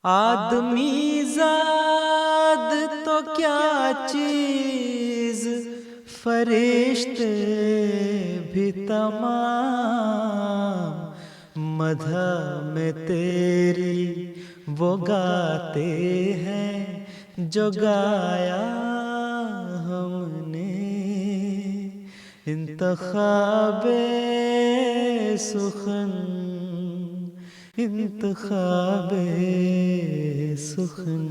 آدمی زاد تو کیا چیز، فرشتے بھی تمام مدح میں تیری وہ گاتے ہیں جو گایا ہم نے۔ انتخاب سخن، انتخاب سخن۔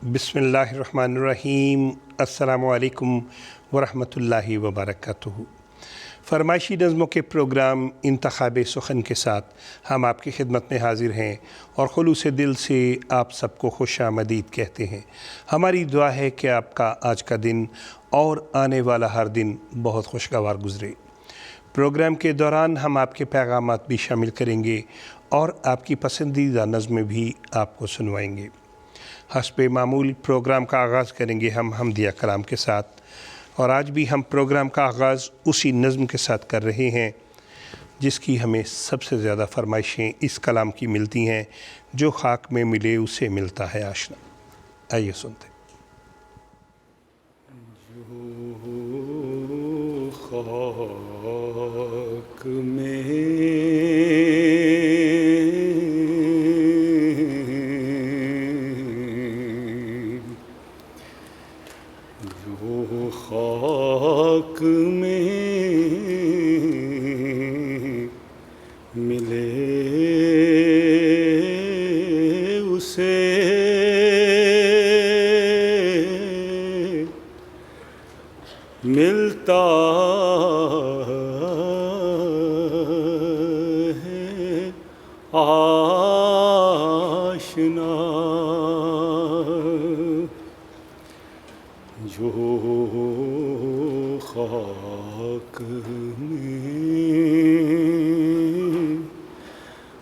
بسم اللہ الرحمن الرحیم۔ السلام علیکم ورحمۃ اللہ وبرکاتہ۔ فرمائشی نظموں کے پروگرام انتخاب سخن کے ساتھ ہم آپ کی خدمت میں حاضر ہیں اور خلوص دل سے آپ سب کو خوش آمدید کہتے ہیں۔ ہماری دعا ہے کہ آپ کا آج کا دن اور آنے والا ہر دن بہت خوشگوار گزرے۔ پروگرام کے دوران ہم آپ کے پیغامات بھی شامل کریں گے اور آپ کی پسندیدہ نظمیں بھی آپ کو سنوائیں گے۔ حسب معمول پروگرام کا آغاز کریں گے ہم حمدیہ کلام کے ساتھ، اور آج بھی ہم پروگرام کا آغاز اسی نظم کے ساتھ کر رہے ہیں جس کی ہمیں سب سے زیادہ فرمائشیں اس کلام کی ملتی ہیں، جو خاک میں ملے اسے ملتا ہے آشنا۔ آئیے سنتے ہیں۔ جو خاک میں خاک میں ملے اسے ملتا ہے آشنا۔ جو خاک میں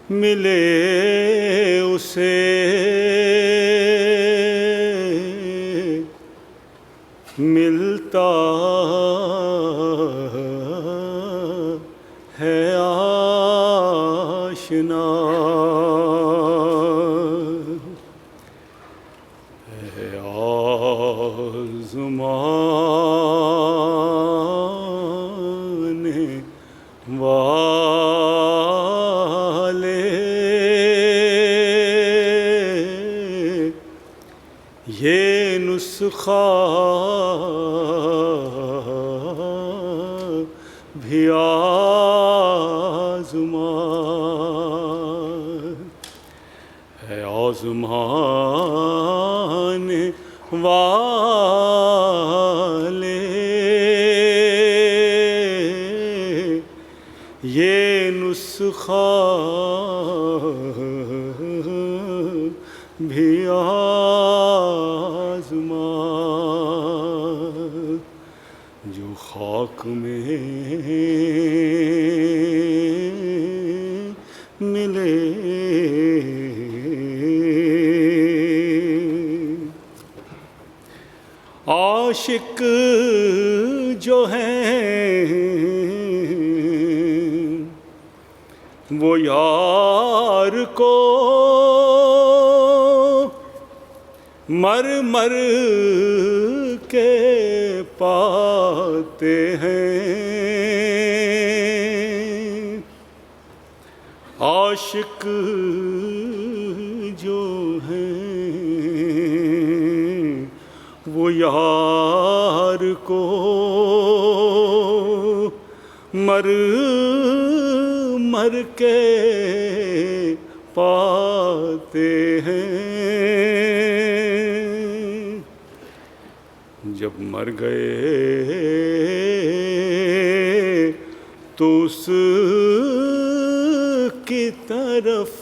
ملے اسے ملتا ہے آشنا۔ آزمانے والے یہ نسخہ بھی آزمانے والے یہ نسخہ بھی آزما۔ جو خاک میں ملے عاشق جو ہیں وہ یار کو مر مر کے پاتے ہیں۔ عاشق جو ہیں وہ یار کو مر مر کے پاتے ہیں۔ جب مر گئے تو اس کی طرف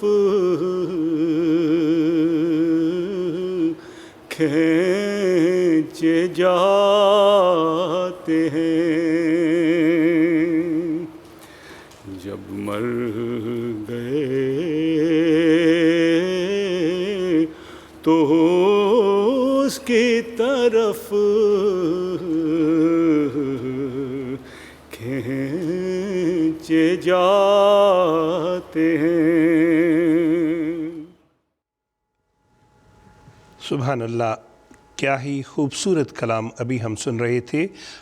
کھینچے جاتے ہیں۔ جب مر گئے تو اس کی طرف کھینچے جاتے ہیں. سبحان اللہ، کیا ہی خوبصورت کلام ابھی ہم سن رہے تھے.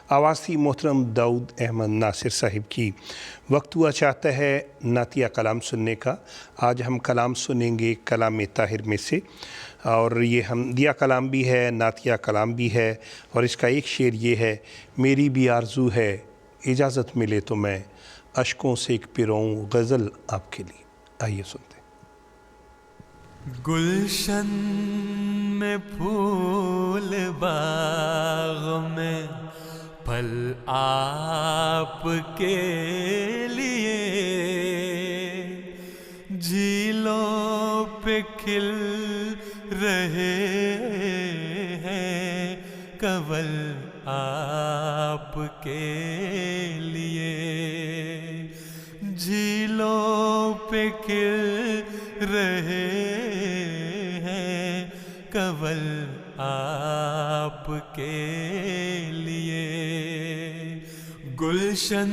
آواز تھی محترم داؤد احمد ناصر صاحب کی. وقت ہوا چاہتا ہے نعتیہ کلام سننے کا. آج ہم کلام سنیں گے کلام طاہر میں سے، اور یہ حمدیہ کلام بھی ہے، نعتیہ کلام بھی ہے، اور اس کا ایک شعر یہ ہے: میری بھی آرزو ہے اجازت ملے تو میں اشکوں سے ایک پروں غزل آپ کے لیے. آئیے سنتے ہیں. گلشن میں پھول باغ میں پھل آپ کے لیے، جھیلوں پہ کھل رہے ہیں کنول آپ کے لیے، جھیلوں پہ کھل رہے ہیں کنول آپ کے لیے. گلشن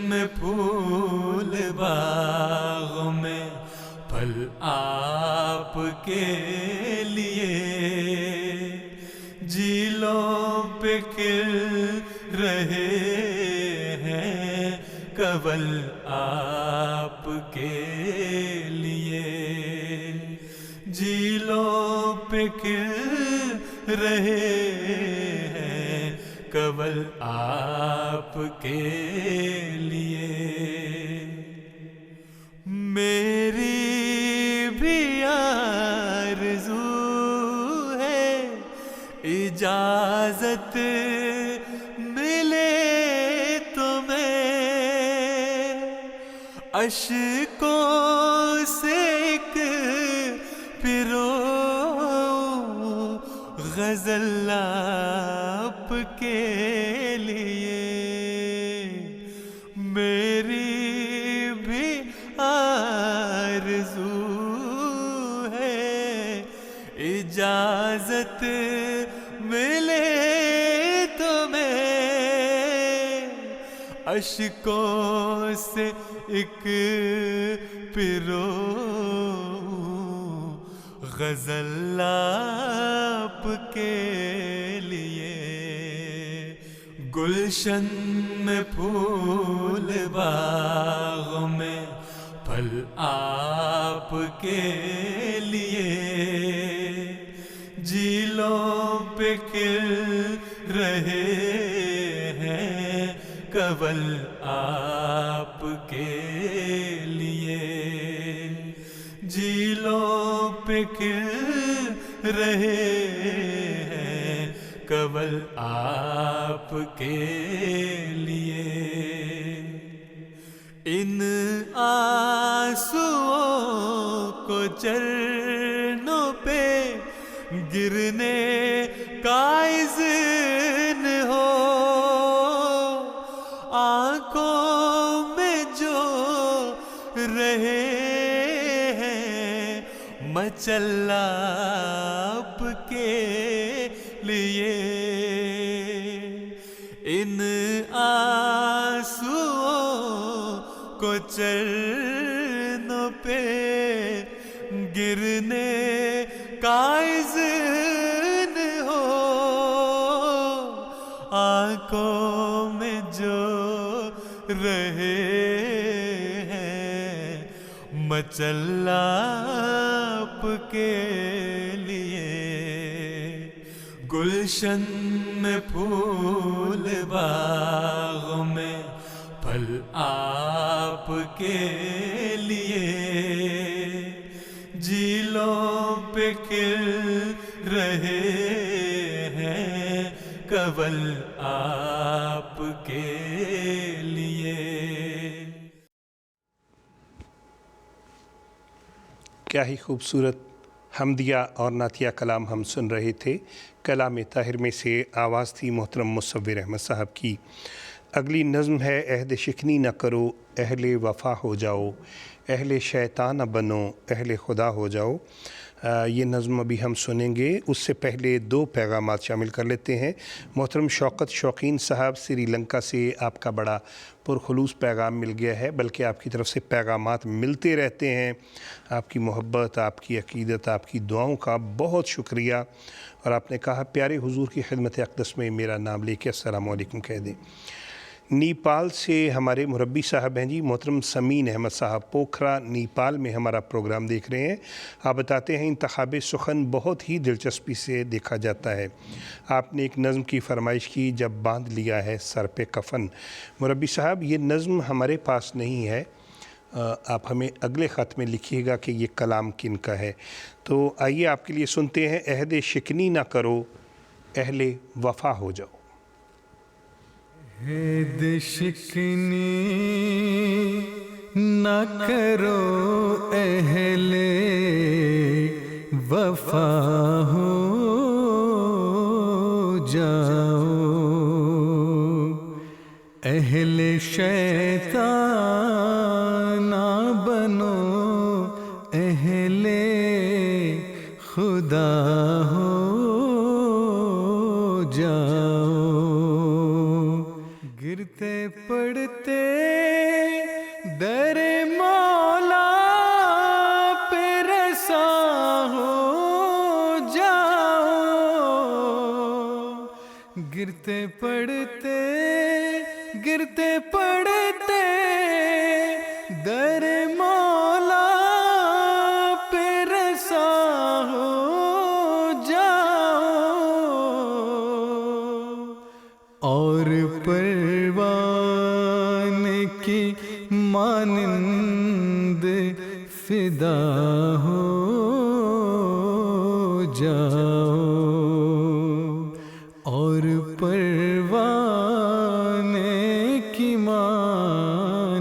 میں پھول باغ میں پھل آپ کے لیے، جھیلوں پہ کھل رہے ہیں کنول آپ کے لیے، جھیلوں پہ کھل رہے ہیں کنول آپ کے لیے. میری بھی آرزو ہے اجازت ملے تو میں اشکوں سے ایک پرو غزل آپ کے لیے. میری بھی آرزو ہے اجازت ملے تو میں اشکوں سے ایک پرو غزل آپ کے لیے. گلشن میں پھول باغ میں پھل آپ کے لیے، جھیلوں پہ کھل رہے ہیں کنول آپ کے لیے، جھیلوں پہ کھل رہے ہیں کنول آپ کے لیے. ان آنسوؤں کو چرنوں پہ گرنے کا اذن ہو، آنکھوں میں جو رہے ہیں مچل آپ کے لیے. ان آنسوؤں کو چرنوں پہ گرنے کا اذن ہو، آنکھوں میں جو رہے ہیں مچل آپ کے لیے. گلشن میں پھول باغ میں پھل آپ کے لیے، جھیلوں پہ کھل رہے ہیں کنول آپ کے لیے. کیا ہی خوبصورت حمدیہ اور نعتیہ کلام ہم سن رہے تھے. کلام طاہر میں سے آواز تھی محترم مصور احمد صاحب کی. اگلی نظم ہے: عہد شکنی نہ کرو اہل وفا ہو جاؤ، اہل شیطان نہ بنو اہل خدا ہو جاؤ. یہ نظم ابھی ہم سنیں گے، اس سے پہلے 2 پیغامات شامل کر لیتے ہیں۔ محترم شوکت شوقین صاحب سری لنکا سے آپ کا بڑا پرخلوص پیغام مل گیا ہے، بلکہ آپ کی طرف سے پیغامات ملتے رہتے ہیں۔ آپ کی محبت، آپ کی عقیدت، آپ کی دعاؤں کا بہت شکریہ۔ اور آپ نے کہا پیارے حضور کی خدمت اقدس میں میرا نام لے کے السلام علیکم کہہ دیں۔ نیپال سے ہمارے مربی صاحب ہیں جی، محترم سمین احمد صاحب، پوکھرا نیپال میں ہمارا پروگرام دیکھ رہے ہیں۔ آپ بتاتے ہیں انتخاب سخن بہت ہی دلچسپی سے دیکھا جاتا ہے۔ آپ نے ایک نظم کی فرمائش کی، جب باندھ لیا ہے سر پہ کفن۔ مربی صاحب یہ نظم ہمارے پاس نہیں ہے، آپ ہمیں اگلے خط میں لکھیے گا کہ یہ کلام کن کا ہے۔ تو آئیے آپ کے لیے سنتے ہیں، عہد شکنی نہ کرو اہل وفا ہو جاؤ۔ عہد شکنی نہ کرو اہل وفا ہو جاؤ، اہل شیطان نہ بنو اہل خدا ہو جاؤ، گرتے پڑتے در مولا پہ رسا ہو جاؤ، گرتے پڑتے در مولا پہ رسا ہو جاؤ، اور پروان کی مانند فدا ہو جاؤ، اور پروان کی مانند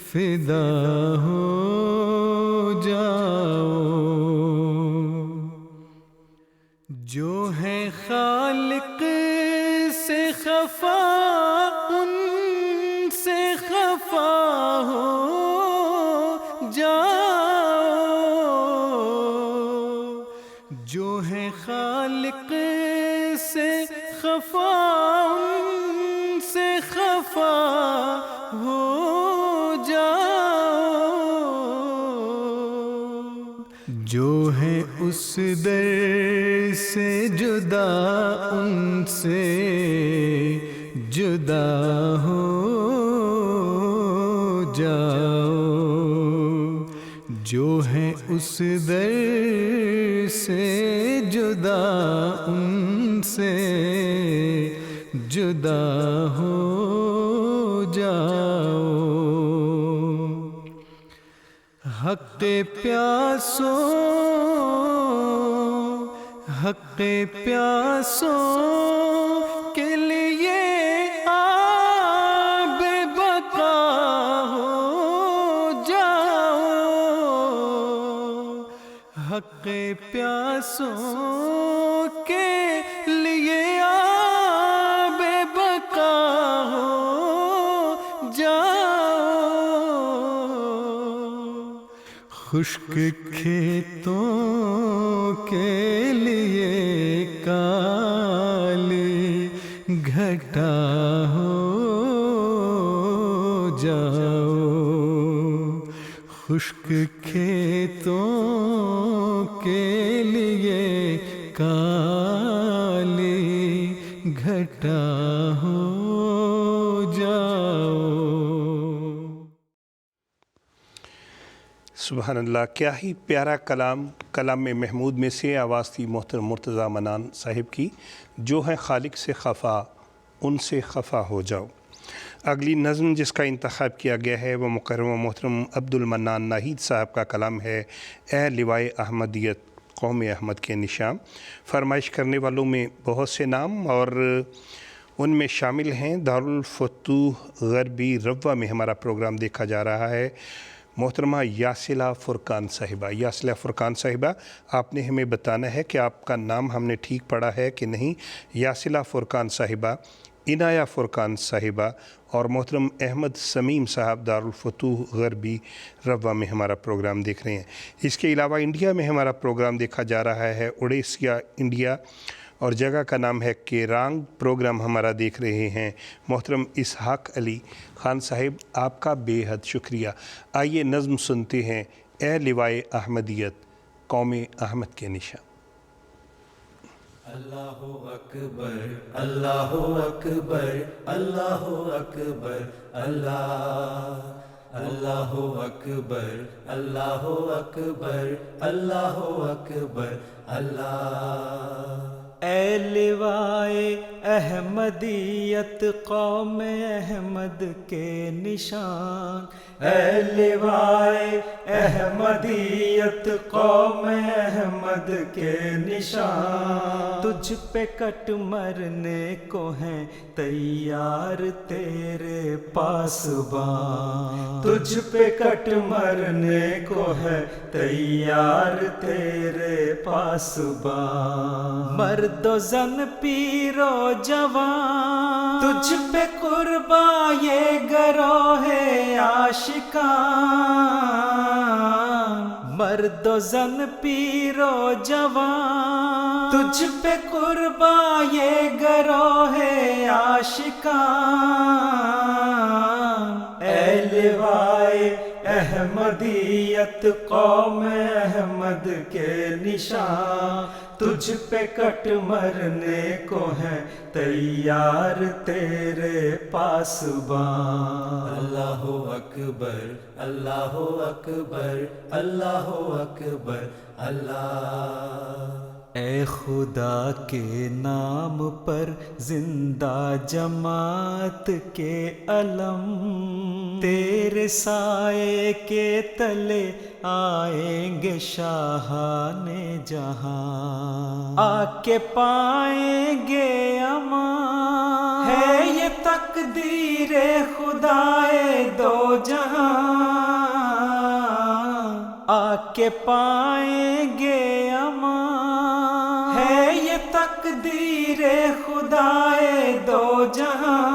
فدا ہو جاؤ، جو ہے خالق سے خفا ان سے خفا ہو جاؤ، جو ہے خالق سے خفا ان سے خفا ہو جاؤ، جو ہے اس در سے جدا ان سے جدا ہو جاؤ، جو ہے اس در سے جدا ان سے جدا ہو جاؤ، حق پیاسوں کے لیے آب بقا ہو جاؤ، حق پیاسوں کے لیے آب بقا ہو جاؤ، خشک کھیتوں کے لیے کالی گھٹا ہو جاؤ، خشک کھیتوں کے لیے کالی گھٹا ہو جاؤ۔ سبحان اللہ، کیا ہی پیارا کلام محمود میں سے آواز تھی محترم مرتضیٰ منان صاحب کی، جو ہے خالق سے خفا ان سے خفا ہو جاؤ۔ اگلی نظم جس کا انتخاب کیا گیا ہے وہ مکرم محترم عبد المنان ناہید صاحب کا کلام ہے، اے لوائے احمدیت قوم احمد کے نشان۔ فرمائش کرنے والوں میں بہت سے نام اور ان میں شامل ہیں دارالفتوح غربی روا میں ہمارا پروگرام دیکھا جا رہا ہے، محترمہ یاسلہ فرقان صاحبہ۔ یاسلہ فرقان صاحبہ، آپ نے ہمیں بتانا ہے کہ آپ کا نام ہم نے ٹھیک پڑھا ہے کہ نہیں۔ یاسلہ فرقان صاحبہ، عنایہ فرقان صاحبہ اور محترم احمد سمیم صاحب دارالفتوح غربی روا میں ہمارا پروگرام دیکھ رہے ہیں۔ اس کے علاوہ انڈیا میں ہمارا پروگرام دیکھا جا رہا ہے، اڑیسیا انڈیا، اور جگہ کا نام ہے کیرانگ۔ پروگرام ہمارا دیکھ رہے ہیں محترم اسحاق علی خان صاحب، آپ کا بے حد شکریہ۔ آئیے نظم سنتے ہیں، اے لوائے احمدیت قوم احمد کے نشاں۔ اللہ اکبر اللہ اکبر اللہ اکبر اللہ اللہ اکبر اللہ اکبر اللہ اکبر اللہ۔ اے لوائے احمدیت قوم احمد کے نشان، اے لوائے احمدیت قوم احمد کے نشان، تجھ پہ کٹ مرنے کو ہیں تیار تیرے پاسبان، تجھ پہ کٹ مرنے کو ہے تیار تیرے پاسبان، مرد و زن پیر و جوان، تجھ پہ قربان یہ گروہ عاشقان، مرد و زن پیر و جوان، تجھ پہ قربان یہ گروہ عاشقان، اے لوائے احمدیت قوم احمد کے نشان، تجھ پہ کٹ مرنے کو ہیں تیار تیرے پاسبان۔ اللہ اکبر اللہ اکبر اللہ اکبر اللہ۔ اے خدا کے نام پر زندہ جماعت کے علم، تیرے سائے کے تلے آئیں گے شاہان جہاں، آ کے پائیں گے امان، ہے یہ تقدیر خدائے دو جہاں، آ کے پائیں گے امان، ہے یہ تقدیر خدائے دو جہاں،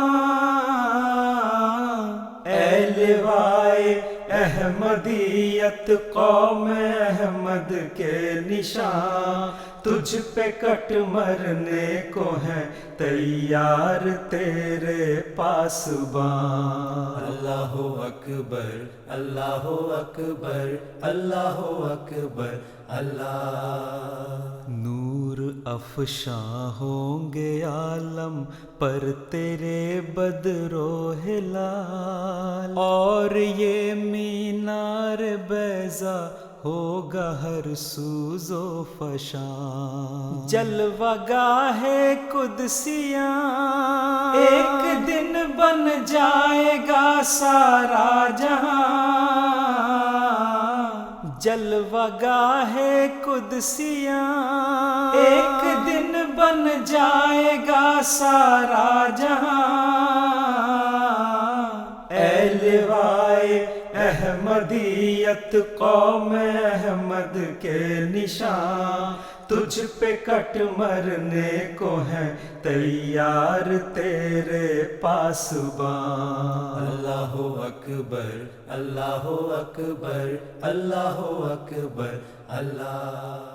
اے لوائے احمدیت قوم احمد کے نشان، تجھ پہ کٹ مرنے کو ہیں تیار تیرے پاسبان۔ اللہ اکبر اللہ اکبر اللہ اکبر اللہ۔ نور افشاں ہوں گے عالم پر تیرے بدر و ہلال، اور یہ مینار بیضا ہوگا ہر سوز و فشان، جلوہ گاہ قدسیاں ایک دن بن جائے گا سارا جہاں، جلوہ گاہ قدسیاں ایک دن بن جائے گا سارا جہاں، اے لوائے احمدیت قوم احمد کے نشان، تجھ پہ کٹ مرنے کو ہیں تیار تیرے پاسبان۔ اللہ اکبر اللہ اکبر اللہ اکبر اللہ۔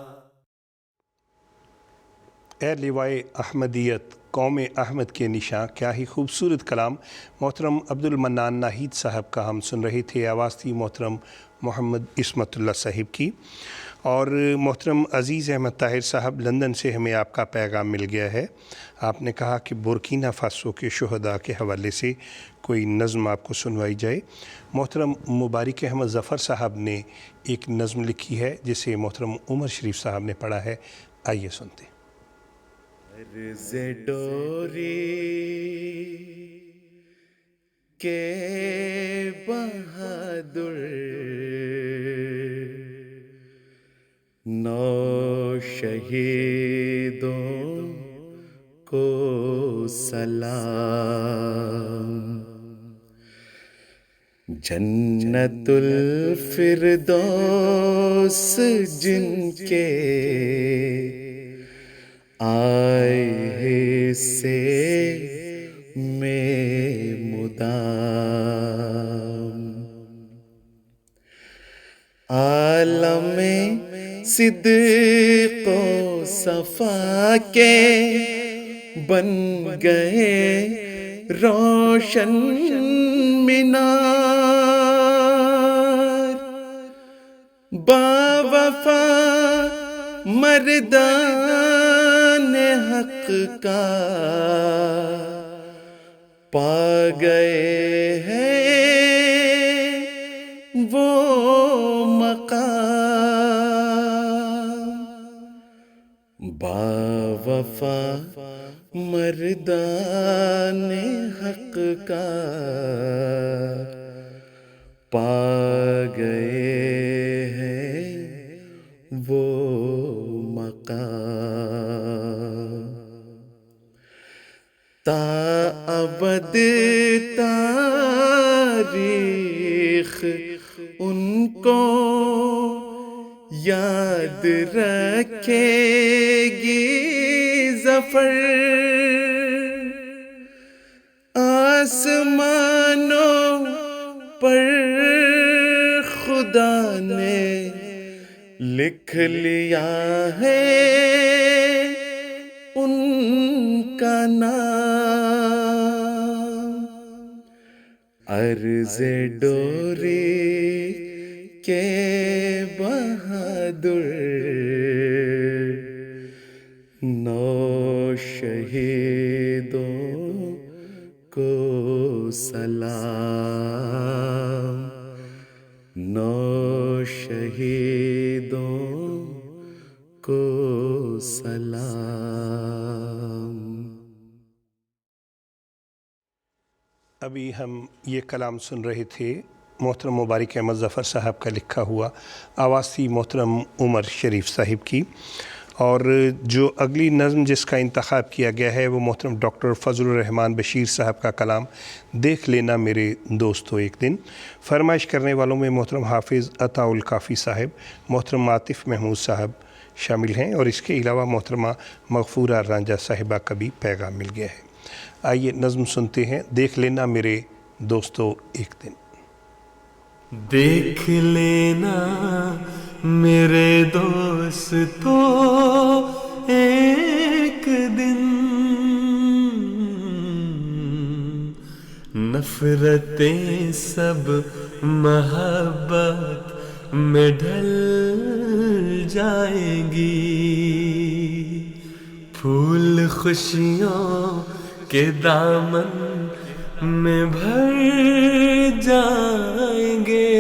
اے لوائے احمدیت قوم احمد کے نشاں، کیا ہی خوبصورت کلام محترم عبد المنان ناہید صاحب کا ہم سن رہے تھے۔ آواز تھی محترم محمد عصمت اللہ صاحب کی، اور محترم عزیز احمد طاہر صاحب لندن سے ہمیں آپ کا پیغام مل گیا ہے۔ آپ نے کہا کہ بورکینا فاسو کے شہداء کے حوالے سے کوئی نظم آپ کو سنوائی جائے۔ محترم مبارک احمد ظفر صاحب نے ایک نظم لکھی ہے جسے محترم عمر شریف صاحب نے پڑھا ہے، آئیے سنتے ہیں۔ عرض ڈوری کے بہادر نو شہیدوں کو سلام، جنت الفردوس جن کے آئے سے مدام عالم صدق و صفا کے بن گئے روشن مینار باوفا مردان حق کا پا گئے ہیں وہ مقام باوفا مردان حق کا پا گئے ہیں وہ مقام تا ابد تاریخ ان کو یاد رکھے گی ظفر آسمانوں پر خدا نے لکھ لیا ہے ان کا نام عرض ڈوری کے بہادر نو شہیدوں کو سلام نو شہیدوں کو سلام. ابھی ہم یہ کلام سن رہے تھے محترم مبارک احمد ظفر صاحب کا لکھا ہوا، آواز تھی محترم عمر شریف صاحب کی، اور جو اگلی نظم جس کا انتخاب کیا گیا ہے وہ محترم ڈاکٹر فضل الرحمان بشیر صاحب کا کلام دیکھ لینا میرے دوستو ایک دن. فرمائش کرنے والوں میں محترم حافظ عطا الکافی صاحب، محترم عاطف محمود صاحب شامل ہیں، اور اس کے علاوہ محترمہ مغفورہ رانجھا صاحبہ کا بھی پیغام مل گیا ہے. آئیے نظم سنتے ہیں، دیکھ لینا میرے دوستو ایک دن. دیکھ لینا میرے دوستو ایک دن، نفرتیں سب محبت میں ڈھل جائیں گی، پھول خوشیوں کے دامن میں بھر جائیں گے،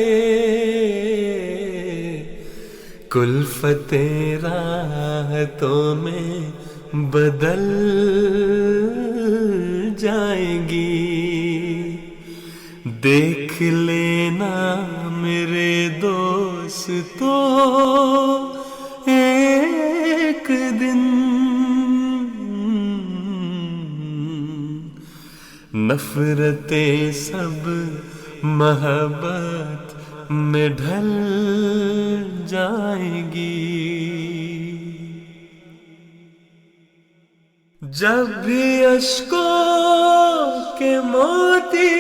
کلفتیں راحتوں میں بدل جائیں گی. دیکھ لینا میرے دوستو ایک دن، نفرتیں سب محبت میں ڈھل جائیں گی. جب بھی اشکوں کے موتی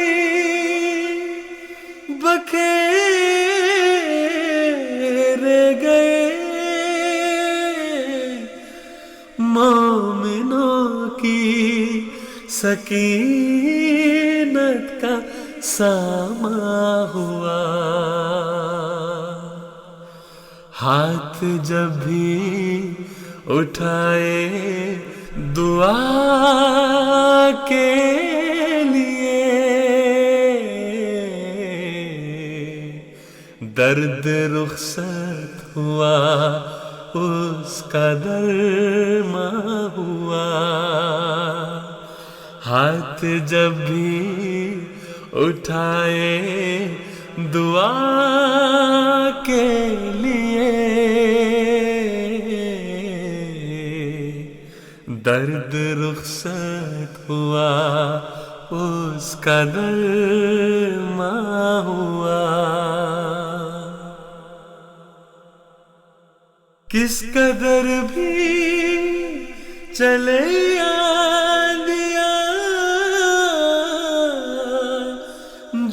بکھیرے گئے، مومنوں کی سکینت کا ساما ہوا، ہاتھ جب بھی اٹھائے دعا کے لیے، درد رخصت ہوا اس کا درما ہوا، ہاتھ جب بھی اٹھائے دعا کے لیے، درد رخصت ہوا اس کا درما ہوا. کس قدر بھی چلے آندیاں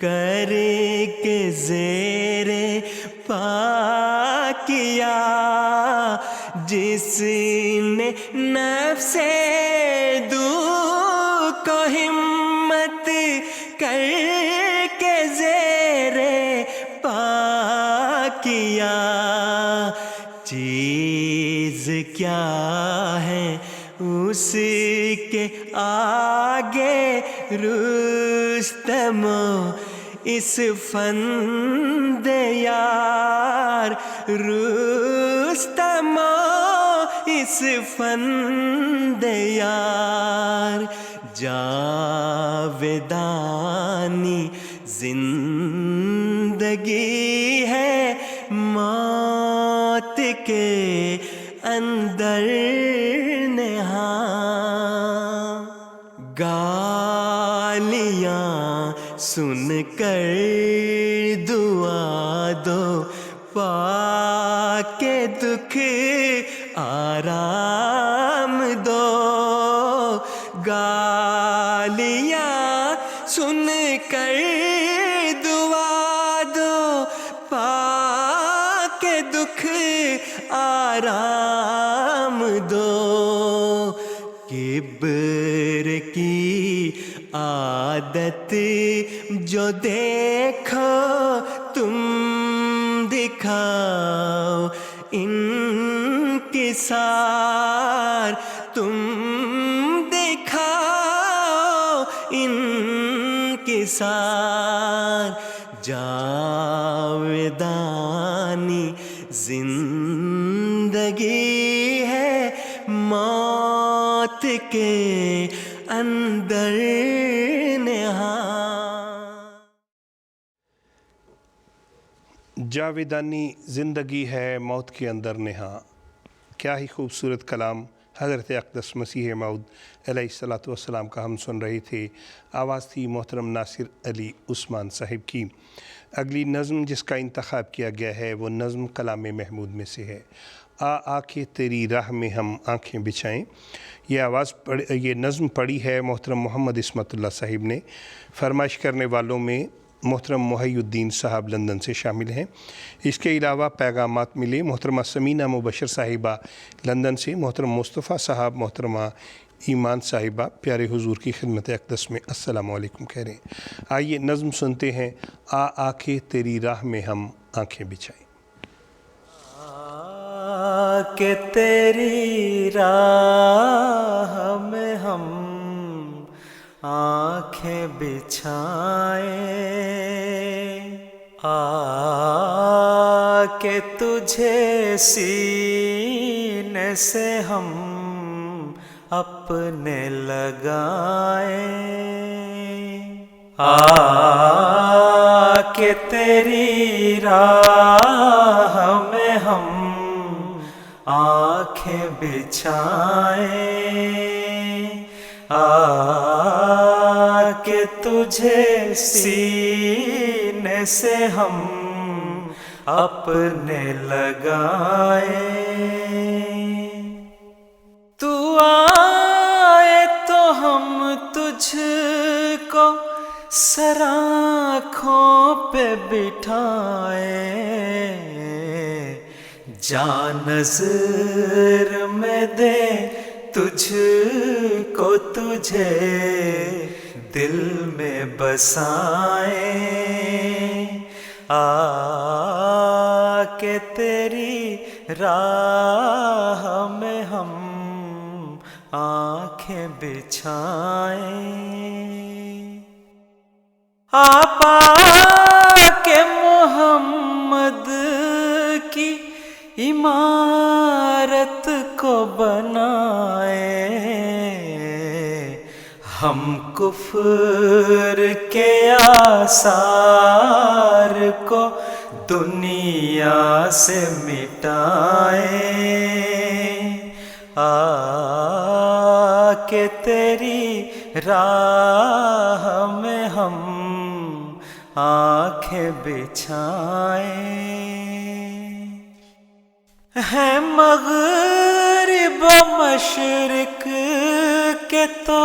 کر کے زیر پا کیا، جس نے نفس دو کو ہمت کر کے زیر پا کیا، چیز کیا ہے اس کے آگے رستم اس فند یار، رستم اس فند یار، جاودانی زندگی ہے موت کے اندر نہاں، گالیاں سن کر دعا دو، پا کے دکھ آرام دو، گالیاں سن کر دعا دو، پا کے دکھ آرام دو، کبر کی عادت جو دیکھو تم دکھاؤ انکسار، تم دکھاؤ انکسار، جاودانی زندگی ہے موت کے اندر نہاں۔ جاویدانی زندگی ہے موت کے اندر نہاں، کیا ہی خوبصورت کلام حضرت اقدس مسیح موعود علیہ الصلوۃ والسلام کا ہم سن رہے تھے۔ آواز تھی محترم ناصر علی عثمان صاحب کی۔ اگلی نظم جس کا انتخاب کیا گیا ہے وہ نظم کلام محمود میں سے ہے، آ کے تیری راہ میں ہم آنکھیں بچھائیں۔ یہ نظم پڑھی ہے محترم محمد عصمت اللہ صاحب نے۔ فرمائش کرنے والوں میں محترم محی الدین صاحب لندن سے شامل ہیں۔ اس کے علاوہ پیغامات ملے محترمہ سمینہ مبشر صاحبہ لندن سے، محترم مصطفیٰ صاحب، محترمہ ایمان صاحبہ پیارے حضور کی خدمت اقدس میں السلام علیکم کہہ رہے ہیں۔ آئیے نظم سنتے ہیں، آ کے تیری راہ میں ہم آنکھیں بچھائیں۔ کہ تیری راہ میں ہم آنکھیں بچھائیں، کہ تجھے سینے سے ہم اپنے لگائیں، کہ تیری راہ میں ہم آنکھیں بچھائیں، کہ تجھے سینے سے ہم اپنے لگائیں، تو آئے تو ہم تجھ کو سر آنکھوں پہ بٹھائیں، جان نظر میں دے تجھ کو، تجھے دل میں بسائیں، کہ تیری راہ میں ہم آنکھیں بچھائیں، کے محمد کی عمارت کو بنائیں، ہم کفر کے آثار کو دنیا سے مٹائیں، کہ تیری راہ میں ہم آنکھیں بچھائیں، ہے مغرب و مشرق کے تو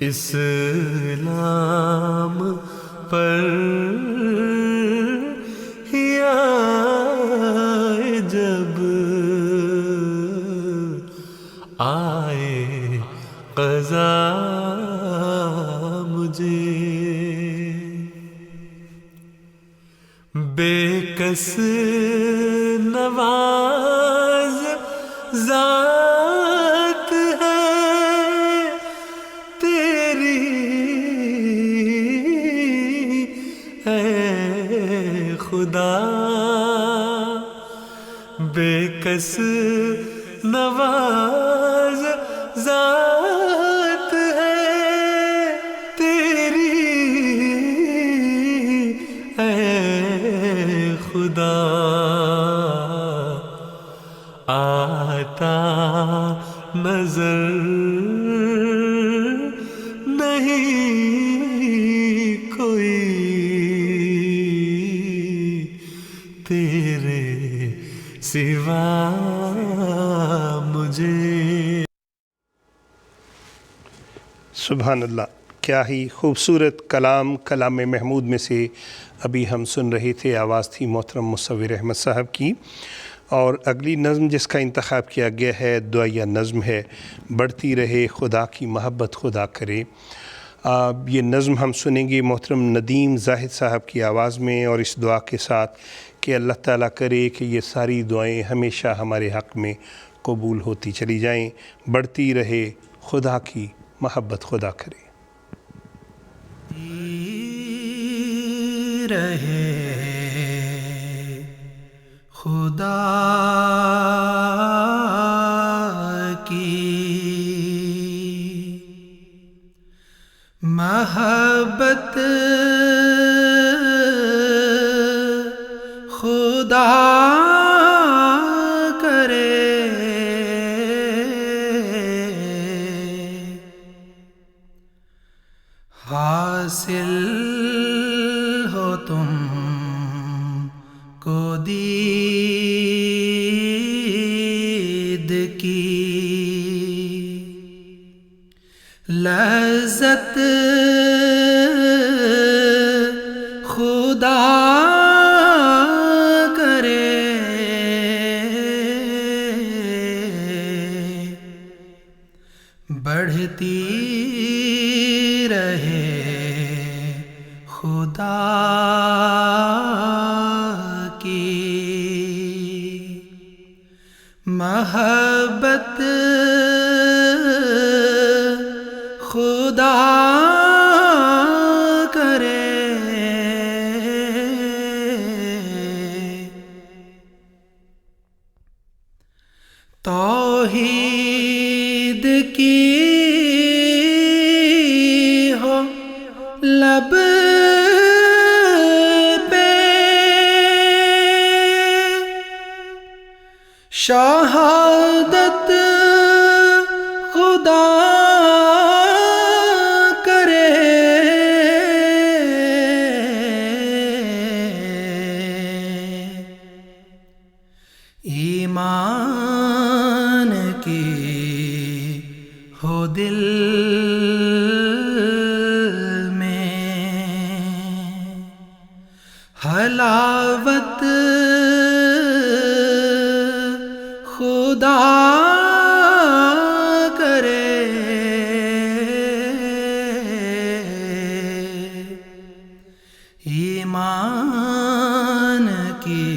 اسلام پر یا جب آئے قضا مجھے، بے کس نواز ذات ہے تیری اے خدا، بے کس نواز ذات ہے تیری اے خدا، آتا نظر نہیں کوئی تیرے سوا مجھے۔ سبحان اللہ، کیا ہی خوبصورت کلام محمود میں سے ابھی ہم سن رہے تھے۔ آواز تھی محترم مصور احمد صاحب کی، اور اگلی نظم جس کا انتخاب کیا گیا ہے دعائیہ نظم ہے، بڑھتی رہے خدا کی محبت خدا کرے۔ یہ نظم ہم سنیں گے محترم ندیم زاہد صاحب کی آواز میں، اور اس دعا کے ساتھ کہ اللہ تعالیٰ کرے کہ یہ ساری دعائیں ہمیشہ ہمارے حق میں قبول ہوتی چلی جائیں۔ بڑھتی رہے خدا کی محبت خدا کرے۔ رہے خدا کی محبت خدا کرے، حاصل ہو تم کو دید کی لذت خدا کرے، بڑھتی رہے خدا کی محبت خدا کرے، توحید کی ہو لب پہ شہادت خدا کرے، ایمان کی ہو دل میں حلاوت خدا کرے، ایمان کی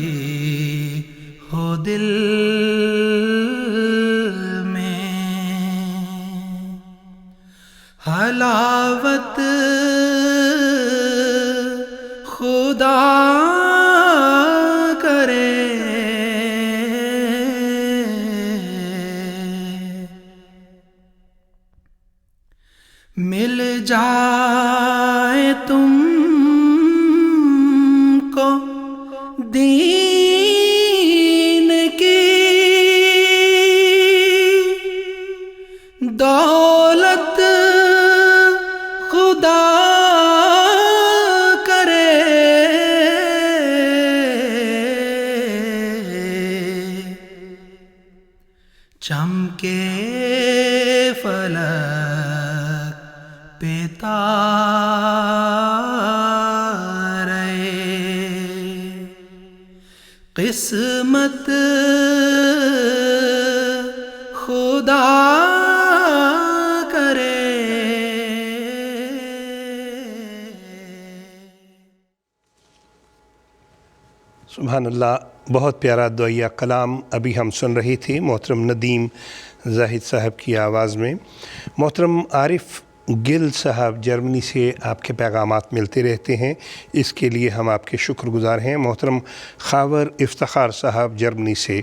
ہو دل میں حلاوت خدا کرے، مل جائے تم کو دین کی دولت خدا کرے، چمکے فلک پیدارے قسمت خدا کرے. سبحان اللہ. بہت پیارا دعائیہ کلام ابھی ہم سن رہے تھے محترم ندیم زاہد صاحب کی آواز میں. محترم عارف گل صاحب جرمنی سے آپ کے پیغامات ملتے رہتے ہیں، اس کے لیے ہم آپ کے شکر گزار ہیں. محترم خاور افتخار صاحب جرمنی سے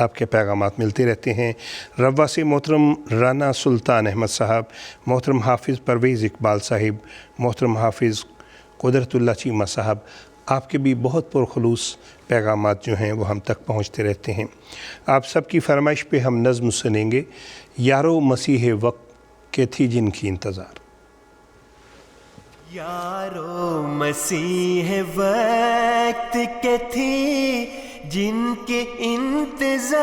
آپ کے پیغامات ملتے رہتے ہیں. روا سے محترم رانا سلطان احمد صاحب، محترم حافظ پرویز اقبال صاحب، محترم حافظ قدرت اللہ چیمہ صاحب، آپ کے بھی بہت پرخلوص پیغامات جو ہیں وہ ہم تک پہنچتے رہتے ہیں. آپ سب کی فرمائش پہ ہم نظم سنیں گے. یارو مسیح وقت کے تھی جن کی انتظار. یارو مسیح وقت کے تھی جن کے انتظار،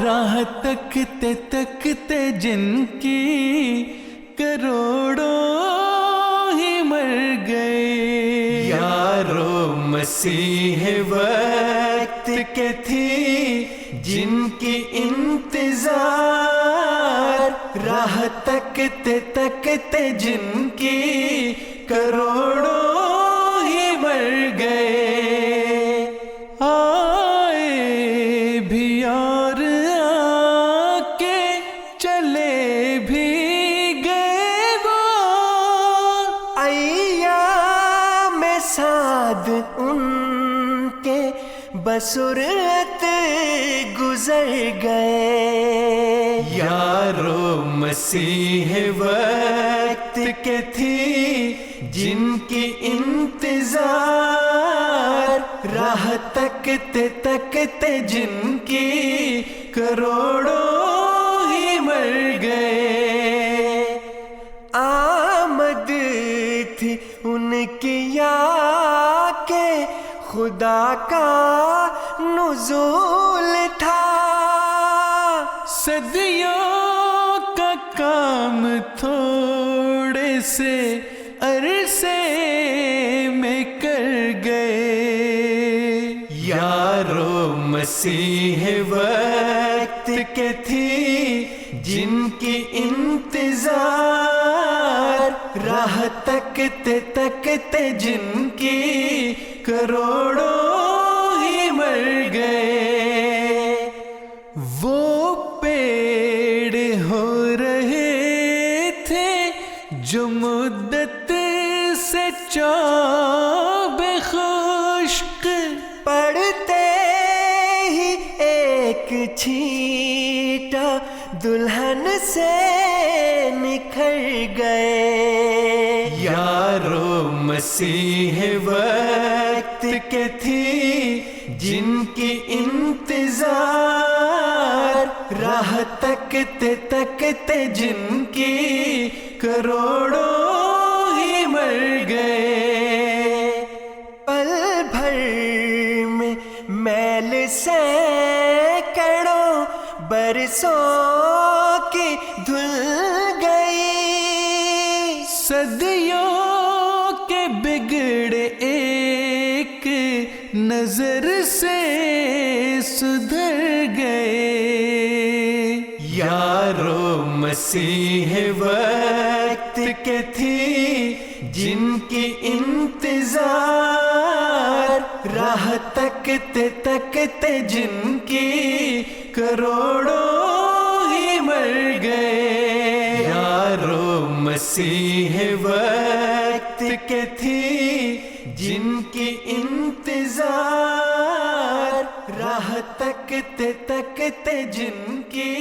راہ تکتے تکتے جن کی کروڑوں ہی مر گئے. یارو مسیح وقت کے تھی جن کی انتظار، راہ تکتے تکتے جن کی کروڑوں ہی مر گئے. آئے بھی اور آ کے چلے بھی گئے وہ، ایام سعد ان کے بسرعت گزر گئے. یارو مسیح وقت کے تھی جن کی انتظار، راہ تکتے تکتے جن کی کروڑوں ہی مر گئے. آمد تھی ان کی یا کہ خدا کا نزول تھا، صدیوں کا کام تھوڑے سے عرصے میں کر گئے. یارو مسیح وقت کے تھی جن کی انتظار، راہ تکتے تکتے جن کی کروڑوں ہی مر گئے. وہ پیڑ ہو رہے تھے جو مدت سے چوب خشک، پڑتے ہی ایک چھینٹا دلہن سے نکھر گئے. یارو مسیح وقت کے تھی جن کی انتظار، راہ تکتے تکتے جن کی کروڑوں ہی مر گئے. پل بھر میں میل سینکڑوں برسوں کی دھل گئی، صدیوں کے بگڑے ایک نظر سے سدھر گئے. یارو مسیح وقت کے تھی جن کی انتظار، راہ تکتے تکتے جن کی کروڑوں ہی مر گئے. یارو مسیح وقت کے تھی جن کی انتظار، راہ تکتے تکتے جن کی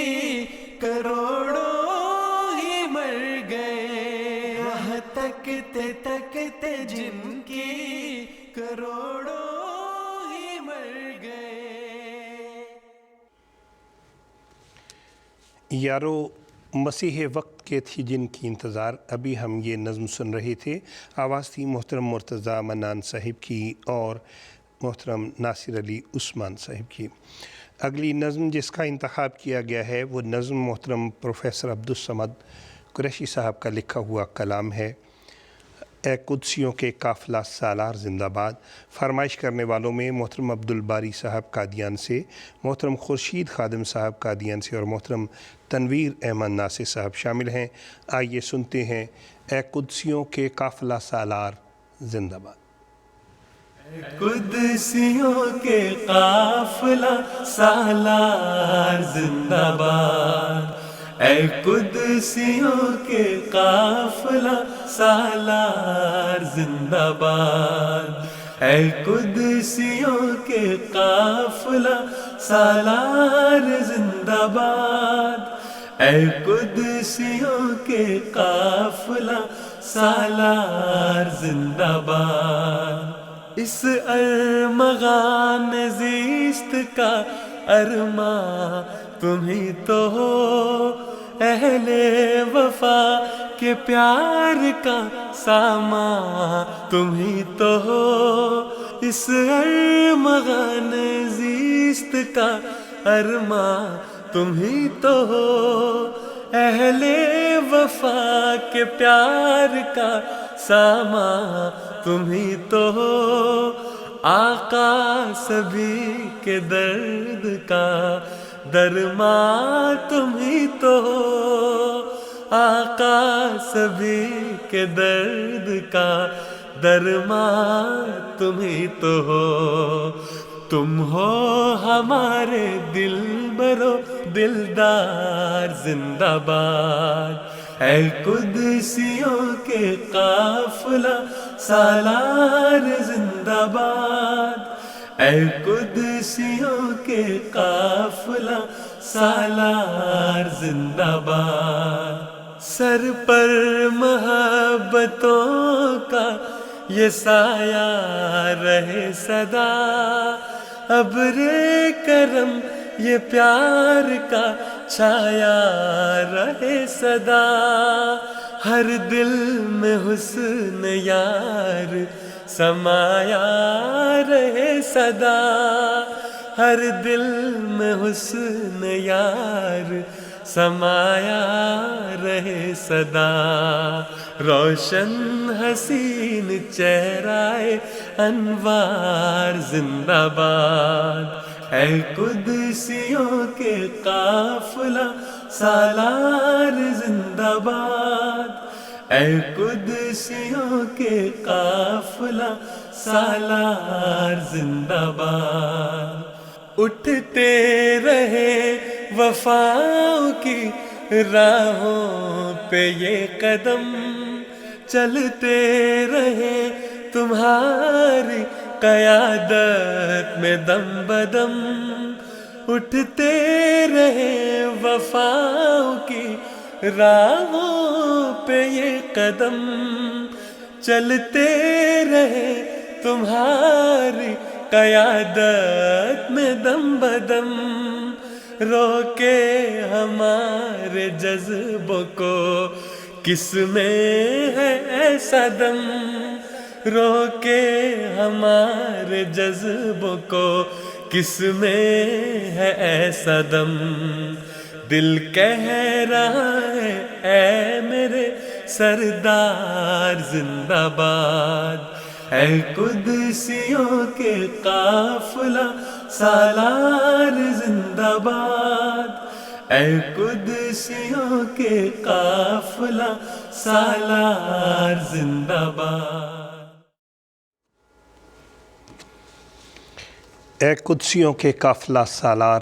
کروڑوں ہی مر گئے. راہ تکتے تکتے جن کی کروڑوں ہی مر گئے. یارو مسیح وقت کے تھی جن کی انتظار. ابھی ہم یہ نظم سن رہے تھے. آواز تھی محترم مرتضیٰ منان صاحب کی اور محترم ناصر علی عثمان صاحب کی. اگلی نظم جس کا انتخاب کیا گیا ہے وہ نظم محترم پروفیسر عبدالصمد قریشی صاحب کا لکھا ہوا کلام ہے۔ اے قدسیوں کے قافلہ سالار زندہ باد۔ فرمائش کرنے والوں میں محترم عبدالباری صاحب قادیان سے، محترم خورشید خادم صاحب قادیان سے اور محترم تنویر احمد ناصر صاحب شامل ہیں۔ آئیے سنتے ہیں اے قدسیوں کے قافلہ سالار زندہ باد۔ قدسیوں کے قافلہ سالار زندہ باد، اے قدسیوں کے قافلہ سالار زندہ باد، اے قدسیوں کے قافلہ سالار زندہ باد، اے قدسیوں کے قافلہ سالار زندہ باد۔ اس ارمغان زیست کا ارماں تمہیں تو ہو، اہل وفا کے پیار کا سامان تمہیں تو ہو، اس ارمغان زیست کا ارماں تمہیں تو ہو، اہل وفا کے پیار کا سامان تمہیں تو ہو، آقا سبھی کے درد کا درمان تمہیں تو ہو، آقا سبھی کے درد کا درمان تمہیں تو ہو، تم ہو ہمارے دلبرو دلدار زندہ باد، اے قدسیوں کے قافلہ سالار زندہ باد، اے قدسیوں کے قافلہ سالار زندہ باد۔ سر پر محبتوں کا یہ سایہ رہے صدا، ابر کرم یہ پیار کا چھایا رہے صدا، ہر دل میں حسن یار سمایا رہے صدا، ہر دل میں حسن یار سمایا رہے صدا، روشن حسین چہرہ انوار زندہ باد، اے قدسیوں کے قافلہ سالار زندہ باد، اے قدسیوں کے قافلہ سالار زندہ باد۔ اٹھتے رہے وفاؤں کی راہوں پہ یہ قدم، چلتے رہے تمہاری قیادت میں دم بدم، اٹھتے رہے وفاؤں کی راہوں پہ یہ قدم، چلتے رہے تمہاری قیادت میں دم بدم، روکے ہمارے جذبوں کو کس میں ہے ایسا دم، روکے ہمارے جذبوں کو کس میں ہے ایسا دم، دل کہہ رہا ہے اے میرے سردار زندہ باد، اے قدسیوں کے قافلہ سالار زندہ باد، اے قدسیوں کے قافلہ سالار زندہ باد۔ اے قدسیوں کے قافلہ سالار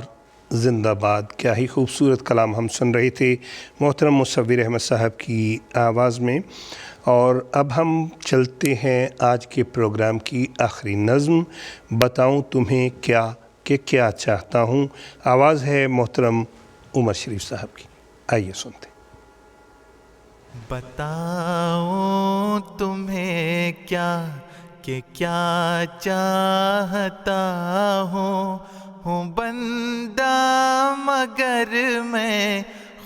زندہ باد، کیا ہی خوبصورت کلام ہم سن رہے تھے محترم مصور احمد صاحب کی آواز میں۔ اور اب ہم چلتے ہیں آج کے پروگرام کی آخری نظم، بتاؤں تمہیں کیا چاہتا ہوں۔ آواز ہے محترم عمر شریف صاحب کی، آئیے سنتے ہیں۔ بتاؤں تمہیں کیا چاہتا ہوں بندہ مگر میں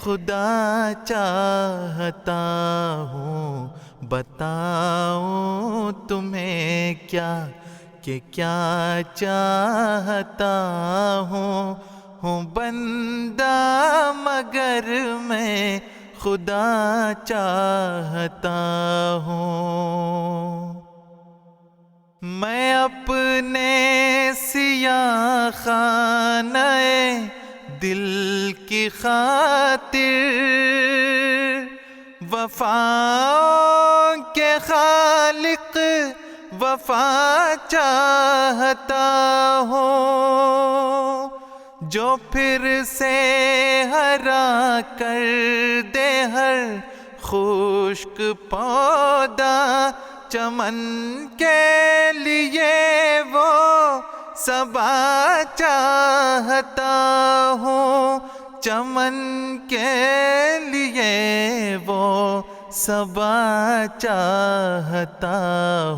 خدا چاہتا ہوں، بتاؤں تمہیں کیا چاہتا ہوں بندہ مگر میں خدا چاہتا ہوں. میں اپنے سیاہ خانہ دل کی خاطر وفا کے خالق وفا چاہتا ہوں. جو پھر سے ہرا کر دے ہر خشک پودا چمن کے لیے وہ صبا چاہتا ہوں. چمن کے لیے وہ صبا چاہتا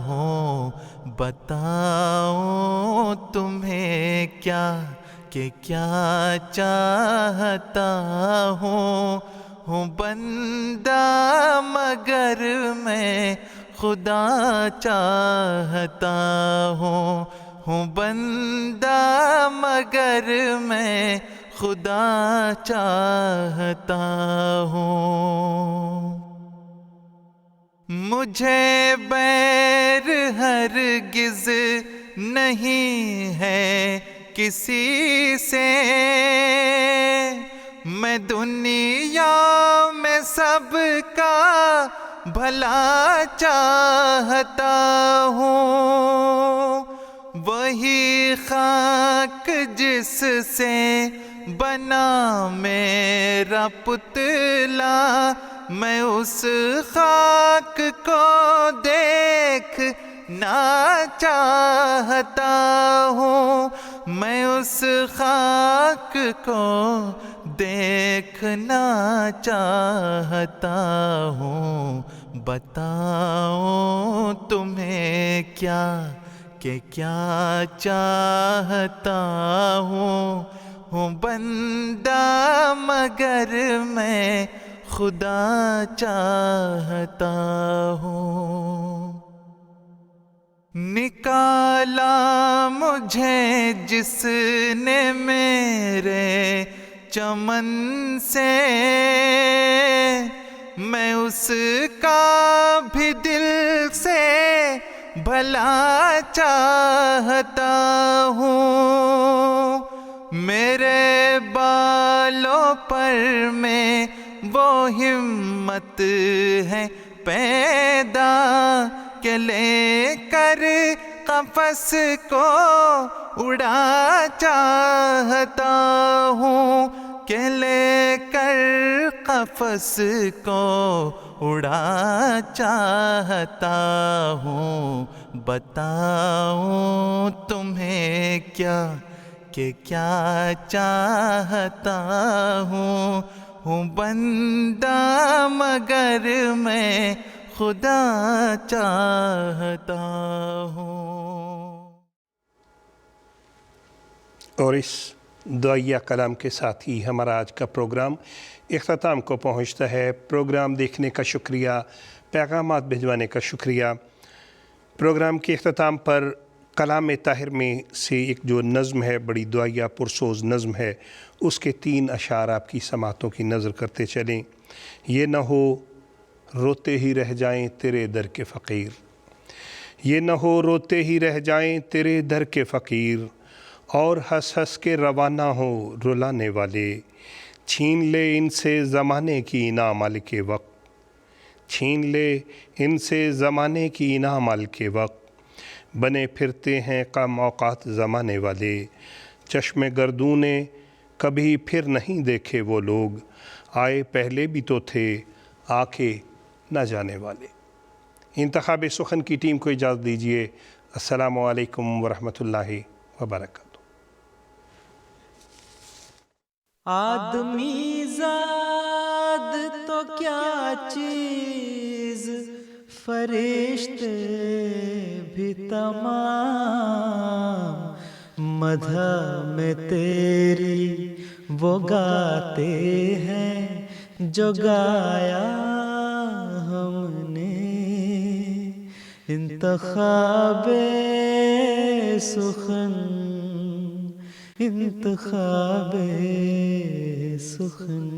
ہوں. بتاؤں تمہیں کیا کہ کیا چاہتا ہوں بندہ مگر میں خدا چاہتا ہوں بندہ مگر میں خدا چاہتا ہوں. مجھے بیر ہرگز نہیں ہے کسی سے. میں دنیا میں سب کا بھلا چاہتا ہوں. وہی خاک جس سے بنا میرا پتلا میں اس خاک کو دیکھنا چاہتا ہوں. میں اس خاک کو دیکھنا چاہتا ہوں. بتاؤں تمہیں کیا کہ کیا چاہتا ہوں بندہ مگر میں خدا چاہتا ہوں. نکالا مجھے جس نے میرے چمن سے میں اس کا بھی دل سے بھلا چاہتا ہوں. میرے بالوں پر میں وہ ہمت ہے پیدا کہ لے کر قفس کو اڑا چاہتا ہوں. کہ لے کر قفس کو اڑا چاہتا ہوں. بتاؤں تمہیں کیا کہ کیا چاہتا ہوں بندہ مگر میں خدا چاہتا ہوں. اور اس دعائیہ کلام کے ساتھ ہی ہمارا آج کا پروگرام اختتام کو پہنچتا ہے. پروگرام دیکھنے کا شکریہ، پیغامات بھجوانے کا شکریہ. پروگرام کے اختتام پر کلام طاہر میں سے ایک جو نظم ہے، بڑی دعائیہ پرسوز نظم ہے، اس کے 3 اشعار آپ کی سماعتوں کی نظر کرتے چلیں. یہ نہ ہو روتے ہی رہ جائیں تیرے در کے فقیر، یہ نہ ہو روتے ہی رہ جائیں تیرے در کے فقیر، اور ہنس ہنس کے روانہ ہو رلانے والے. چھین لے ان سے زمانے کی انعام مالک وقت، چھین لے ان سے زمانے کی انعام مالک وقت. بنے پھرتے ہیں کم اوقات زمانے والے، چشم گردونے کبھی پھر نہیں دیکھے وہ لوگ، آئے پہلے بھی تو تھے آ کے نہ جانے والے. انتخاب سخن کی ٹیم کو اجازت دیجیے. السلام علیکم ورحمۃ اللہ وبرکاتہ. آدمی زاد تو کیا چیز، فرشتے بھی تمام، مدح میں تیری وہ گاتے ہیں جو گایا ہم نے. انتخاب سخن، انتخاب سخن.